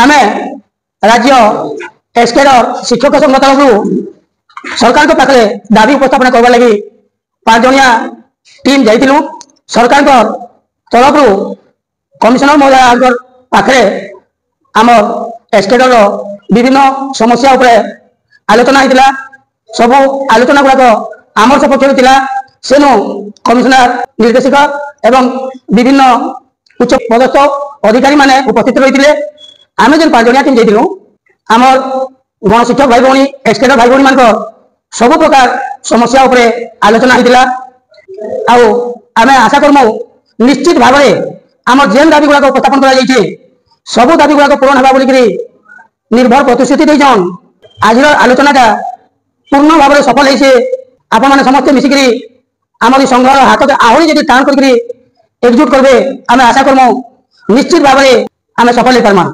आमे राज्य एसकेडर शिक्षक संघ तरफ सरकार पाखे दाबी उपस्थापन करने लगी 5 जणिया टीम जाइलु। सरकार तरफ कमिशनर महोदय पाखे आम एसकेडर विभिन्न समस्या उपरे आलोचना होता। सबू आलोचना गुड़ाक आमर सपक्ष सेनु कमिशनर निर्देशक एवं विभिन्न उच्च पदस्थ अधिकारी माने उपस्थित रही। आम जो 5 जणिया टीम जाइलु आमर गणशिक्षक भाई भौणी एसकेडर भाई भौणी मान सब प्रकार समस्या उपरे आलोचना होता। आम आशा करमु निश्चित भाव में आम जेन दाबी गुड़ाक उपस्थापन कर सबू दाबी गुड़ाक पूरण होगा बोलिकी निर्भर प्रतिश्रुति देन। आज आलोचना पूर्ण भाव में सफल होइसे। आपण मैंने समस्ते मिसिकी आम संघर हाथ आहरी जब टाण कर एकजुट करेंगे आम आशा करमु निश्चित भाव में आम सफल हो पार्मा।